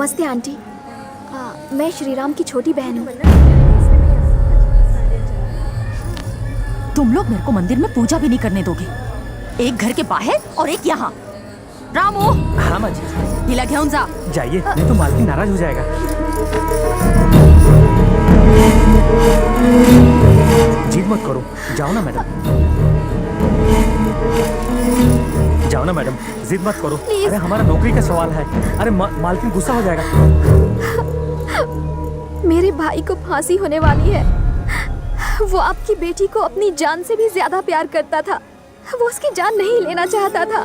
नमस्ते आंटी। मैं श्रीराम की छोटी बहन हूँ। तुम लोग मेरे को मंदिर में पूजा भी नहीं करने दोगे। एक घर के बाहर और एक यहाँ। रामू, हाँ माँ जी। हिला घेऊन जा। जाइए, नहीं तो मालकिन नाराज हो जाएगा। जिद मत करो, जाओ ना मैडम। जाओ ना मैडम, जिद मत करो। अरे हमारा नौकरी का सवाल है। अरे मालकिन गुस्सा हो जाएगा। मेरे भाई को फांसी होने वाली है। वो आपकी बेटी को अपनी जान से भी ज्यादा प्यार करता था। वो उसकी जान नहीं लेना चाहता था।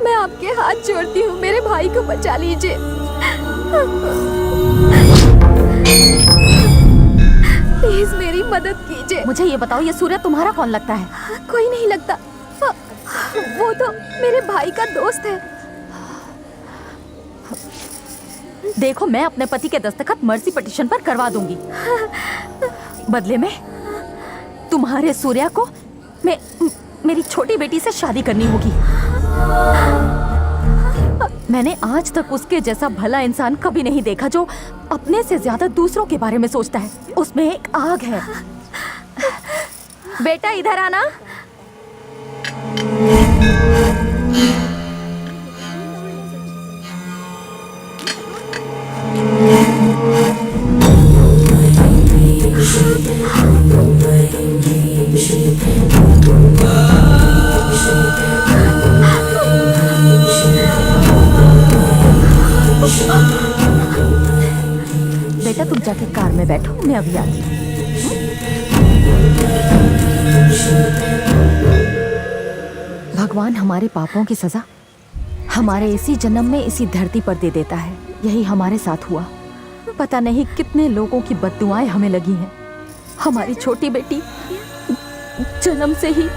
मैं आपके हाथ जोड़ती हूँ, मेरे भाई को बचा लीजिए। प्लीज मेरी मदद कीजिए। मुझे ये बताओ, ये सूर्य तुम्हारा कौन लगता है? कोई नहीं लगता। वो तो मेरे भाई का दोस्त है। देखो, मैं अपने पति के दस्तखत मर्सी पिटीशन पर करवा दूंगी। बदले में तुम्हारे सूर्या को मेरी छोटी बेटी से शादी करनी होगी। मैंने आज तक उसके जैसा भला इंसान कभी नहीं देखा जो अपने से ज्यादा दूसरों के बारे में सोचता है। उसमें एक आग है। बेटा इधर आना। बेटा तुम जाके कार में बैठो, मैं अभी आती हूँ। भगवान हमारे पापों की सजा हमारे इसी जन्म में इसी धरती पर दे देता है। यही हमारे साथ हुआ। पता नहीं कितने लोगों की बद्दुआएं हमें लगी हैं। हमारी छोटी बेटी जन्म से ही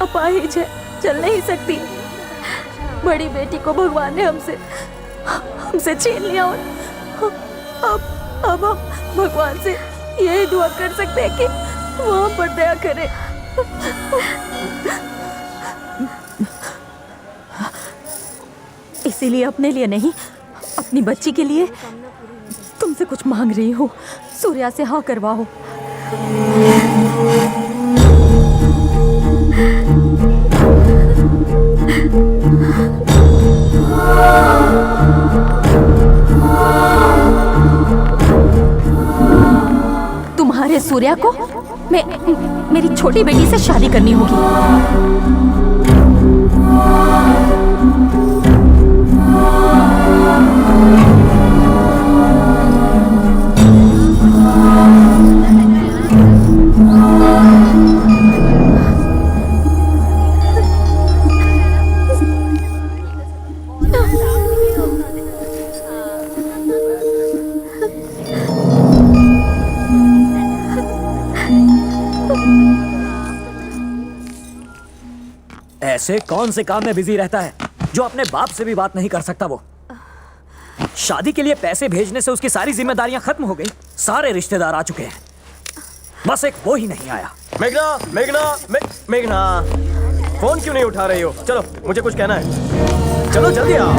अपाहिज है, चल नहीं सकती। बड़ी बेटी को भगवान ने हमसे छीन लिया और अब हम भगवान से यही दुआ कर सकते हैं कि वो हम पर दया करे। इसीलिए अपने लिए नहीं, अपनी बच्ची के लिए तुमसे कुछ मांग रही हूँ। सूर्या से हाँ करवाओ। तुम्हारे सूर्या को मेरी छोटी बेटी से शादी करनी होगी। ऐसे कौन से काम में बिजी रहता है जो अपने बाप से भी बात नहीं कर सकता? वो शादी के लिए पैसे भेजने से उसकी सारी जिम्मेदारियां खत्म हो गई। सारे रिश्तेदार आ चुके हैं, बस एक वो ही नहीं आया। मेघना, मेघना, फोन क्यों नहीं उठा रही हो? चलो, मुझे कुछ कहना है। चलो जल्दी आओ।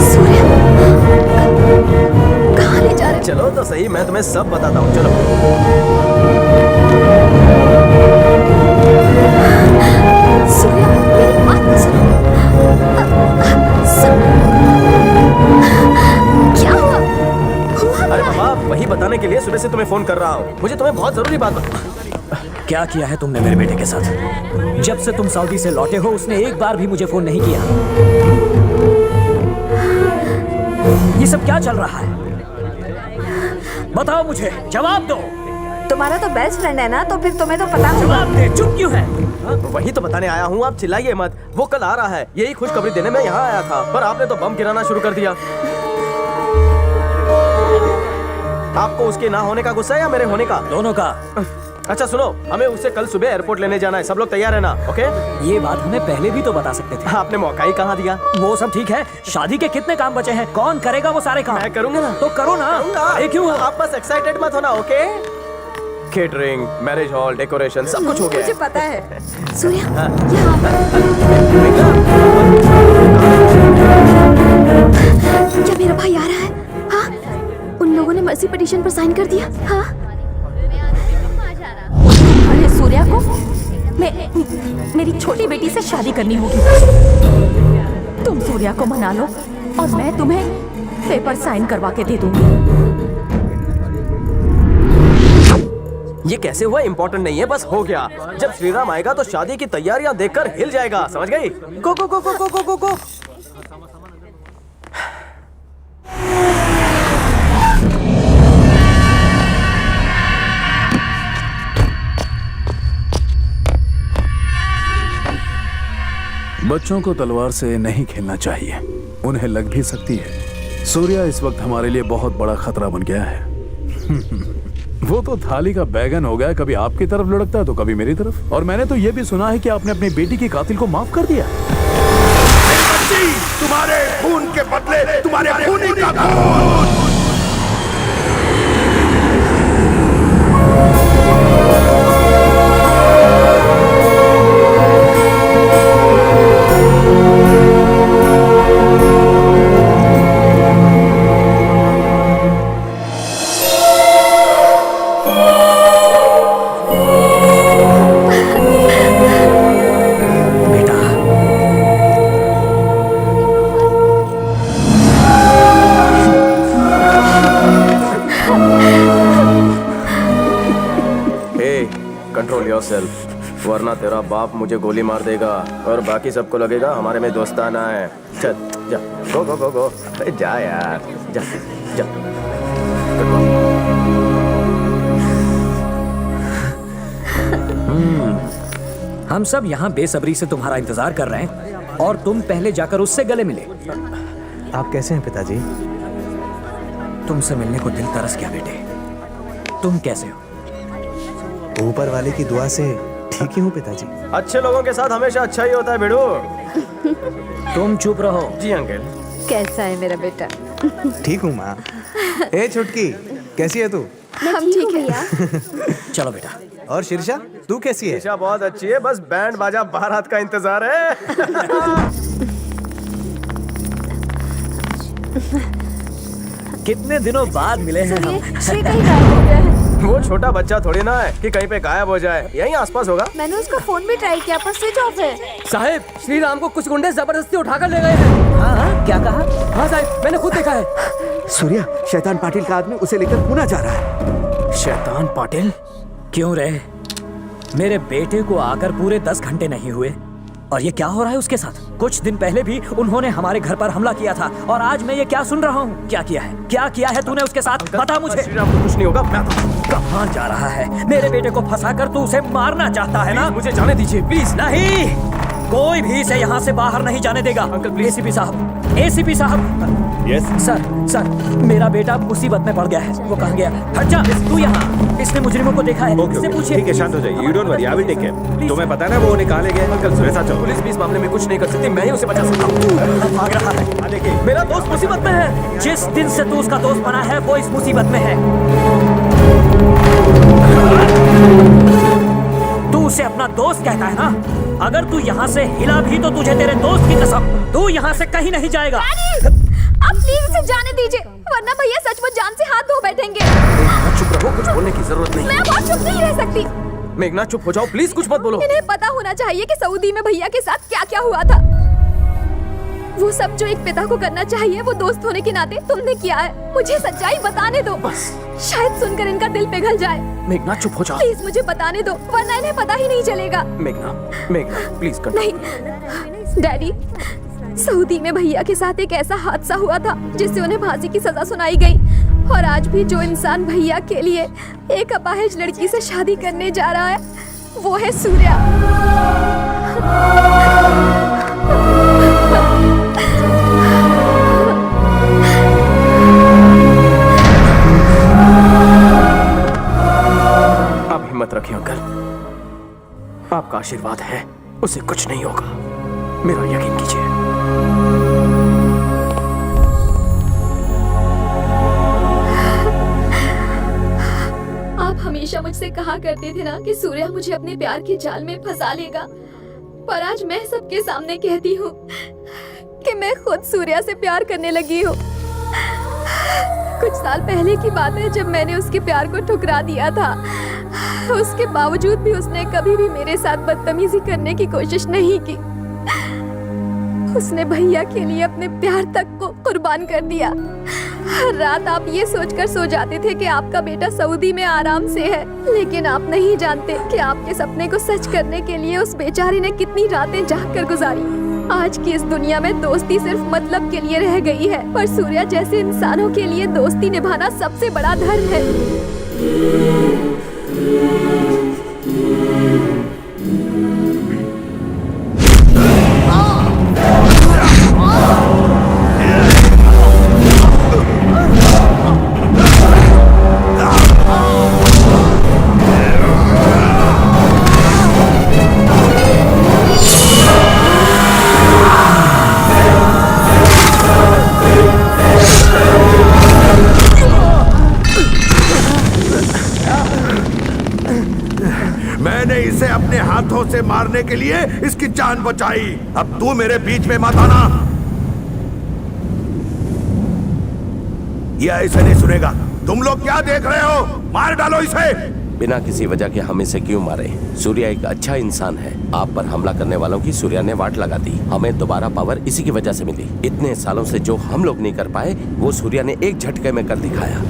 सूर्या, कहाँ ले जा रहे हो? चलो तो सही, मैं तुम्हें सब बताता हूँ। चलो। सूर्या, मेरी बात सुनो। क्या हुआ? अरे पापा, वही बताने के लिए सुबह से तुम्हें फोन कर रहा हूँ। मुझे तुम्हें बहुत जरूरी बात क्या किया है तुमने मेरे बेटे के साथ? जब से तुम सऊदी से लौटे हो उसने एक बार भी मुझे फोन नहीं किया। ये सब क्या चल रहा है? बताओ मुझे, जवाब दो। तुम्हारा तो बेस्ट फ्रेंड है ना, तो फिर तुम्हें तो पता होगा। जवाब दे, चुप क्यों है? वही तो बताने आया हूँ, आप चिल्लाइए मत। वो कल आ रहा है, यही खुशखबरी देने में यहाँ आया था, पर आपने तो बम गिराना शुरू कर दिया। आपको उसके ना होने का गुस्सा है या मेरे होने का? दोनों का। अच्छा सुनो, हमें उससे कल सुबह एयरपोर्ट लेने जाना है। सब लोग तैयार है ना? ओके? ये बात हमें पहले भी तो बता सकते थे। आपने मौका ही कहाँ दिया? वो सब ठीक है, शादी के कितने काम बचे हैं? कौन करेगा वो सारे काम? मैं करूँगा ना। तो करो ना। अरे क्यों? आप बस एक्साइटेड मत होना, okay? Catering, marriage hall, decoration सब कुछ हो गया। मुझे पता है। सूर्या, हाँ। यहाँ पर। क्या मेरा भाई आ रहा है? हाँ, उन लोगों ने मर्सी पिटीशन पर साइन कर दिया। हाँ, अरे सूर्या को मेरी छोटी बेटी से शादी करनी होगी। तुम सूर्या को मना लो और मैं तुम्हें पेपर साइन करवा के दे दूंगी। ये कैसे हुआ इम्पोर्टेंट नहीं है, बस हो गया। जब श्रीराम आएगा तो शादी की तैयारियां देखकर हिल जाएगा, समझ गई? गो गो गो गो गो गो गो गो। बच्चों को तलवार से नहीं खेलना चाहिए, उन्हें लग भी सकती है। सूर्या इस वक्त हमारे लिए बहुत बड़ा खतरा बन गया है। वो तो थाली का बैगन हो गया, कभी आपकी तरफ लुढ़कता है तो कभी मेरी तरफ। और मैंने तो ये भी सुना है कि आपने अपनी बेटी की कातिल को माफ कर दिया। तुम्हारे खून के बदले तुम्हारे खूनी का खून। कंट्रोल योरसेल्फ, वरना तेरा बाप मुझे गोली मार देगा और बाकी सबको लगेगा हमारे में दोस्ताना है। चल जा, गो गो गो गो। अरे जा यार, जा जा। हम सब यहाँ बेसब्री से तुम्हारा इंतजार कर रहे हैं और तुम पहले जाकर उससे गले मिले। आप कैसे हैं पिताजी? तुमसे मिलने को दिल तरस गया बेटे। तुम कैसे हो? ऊपर वाले की दुआ से ठीक ही हूँ पिताजी। अच्छे लोगों के साथ हमेशा अच्छा ही होता है बेड़ू। तुम चुप रहो। जी अंकल। कैसा है मेरा बेटा? ठीक हूँ माँ। ए छुटकी, कैसी है तू? हम ठीक है। चलो बेटा। और शीर्षा, तू कैसी है? शीर्षा बहुत अच्छी है, बस बैंड बाजा बारात का इंतजार है। कितने दिनों बाद मिले हैं हम। श्री कहीं गायब हो गया है। वो छोटा बच्चा थोड़ी ना है कि कहीं पे गायब हो जाए, यहीं आसपास होगा। मैंने उसका फोन भी ट्राई किया पर स्विच ऑफ है। साहब, श्री राम को कुछ गुंडे जबरदस्ती उठाकर ले गए हैं। हाँ, क्या कहा? हाँ साहब, मैंने खुद देखा है। सूर्या, शैतान पाटिल का आदमी उसे लेकर पुणे जा रहा है। शैतान पाटिल? क्यों रे? मेरे बेटे को आकर पूरे 10 घंटे नहीं हुए और ये क्या हो रहा है उसके साथ? कुछ दिन पहले भी उन्होंने हमारे घर पर हमला किया था और आज मैं ये क्या सुन रहा हूँ? क्या किया है? क्या किया है तूने उसके साथ? बता मुझे। श्रीराम को कुछ नहीं होगा, मैं कहाँ जा रहा है? मेरे बेटे को फंसाकर तू उसे मारना चाहता है ना? मुझे जाने दीजिए प्लीज। नहीं, कोई भी इसे यहाँ से बाहर नहीं जाने देगा। Uncle please. एसीपी साहब, एसीपी साहब। यस सर, मेरा बेटा मुसीबत में पड़ गया है। वो कहाँ गया? हट जा तू यहाँ। इसने मुजरिमों को देखा है। इससे पूछिए। ठीक है, शांत हो जाइए। You don't worry, I will take care. तुम्हें पता है ना वो निकाले गए। अंकल मेरे साथ चलो। पुलिस भी इस मामले में कुछ नहीं कर सकती, मैं ही उसे बचा सकता हूँ। भाग रहा है। देखिए मेरा दोस्त मुसीबत में है। जिस दिन से तू उसका दोस्त बना है वो इस मुसीबत में है। तू उसे अपना दोस्त कहता है ना? अगर तू यहाँ से हिला भी तो तुझे तेरे दोस्त की कसम, तू यहाँ से कहीं नहीं जाएगा। आप प्लीज उसे जाने दीजिए, वरना भैया सचमुच जान से हाथ धो बैठेंगे। चुप रहो, कुछ बोलने की जरूरत नहीं। मैं बहुत चुप नहीं रह सकती। मेघना चुप हो जाओ प्लीज, कुछ मत बोलो। इन्हें पता होना चाहिए कि सऊदी में भैया के साथ क्या क्या हुआ था। वो सब जो एक पिता को करना चाहिए वो दोस्त होने के नाते तुमने किया है। मुझे सच्चाई बताने दो, बस शायद सुनकर इनका दिल पिघल जाए। मेघना चुप हो जाओ प्लीज, मुझे बताने दो, वरना इन्हें पता ही नहीं चलेगा। मेघना प्लीज कर। नहीं डैडी, सऊदी में भैया के साथ एक ऐसा हादसा हुआ था जिससे उन्हें फांसी की सजा सुनाई गई। और आज भी जो इंसान भैया के लिए एक अपाहिज लड़की से शादी करने जा रहा है वो है सूर्या। आप हिम्मत रखिए अंकल, आपका आशीर्वाद है, उसे कुछ नहीं होगा, मेरा यकीन कीजिए। आप हमेशा मुझसे कहा करते थे ना कि सूर्या मुझे अपने प्यार के जाल में फंसा लेगा, पर आज मैं सबके सामने कहती हूँ कि मैं खुद सूर्या से प्यार करने लगी हूँ। कुछ साल पहले की बात है जब मैंने उसके प्यार को ठुकरा दिया था। उसके बावजूद भी उसने कभी भी मेरे साथ बदतमीजी करने की कोशिश नहीं की। उसने भैया के लिए अपने प्यार तक को कुर्बान कर दिया। हर रात आप ये सोचकर सो जाते थे कि आपका बेटा सऊदी में आराम से है, लेकिन आप नहीं जानते कि आपके सपने को सच करने के लिए उस बेचारी ने कितनी रातें जाग कर गुजारी। आज की इस दुनिया में दोस्ती सिर्फ मतलब के लिए रह गई है, पर सूर्या जैसे इंसानों के लिए दोस्ती निभाना सबसे बड़ा धर्म है। मैंने इसे अपने हाथों से मारने के लिए इसकी जान बचाई। अब तू मेरे बीच में मत आना। यह इसे नहीं सुनेगा। तुम लोग क्या देख रहे हो? मार डालो इसे। बिना किसी वजह के हम इसे क्यों मारे? सूर्या एक अच्छा इंसान है। आप पर हमला करने वालों की सूर्या ने वाट लगा दी। हमें दोबारा पावर इसी की वजह से मिली। इतने सालों से जो हम लोग नहीं कर पाए वो सूर्या ने एक झटके में कर दिखाया।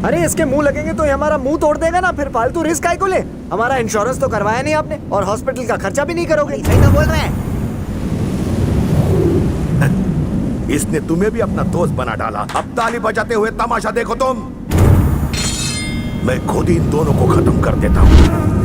अरे इसके मुंह लगेंगे तो ये हमारा मुंह तोड़ देगा ना, फिर फालतू रिस्क काहे को ले? हमारा इंश्योरेंस तो करवाया नहीं आपने और हॉस्पिटल का खर्चा भी नहीं करोगे। सही तो बोल रहे हैं। इसने तुम्हें भी अपना दोस्त बना डाला। अब ताली बजाते हुए तमाशा देखो तुम। मैं खुद इन दोनों को खत्म कर देता हूँ।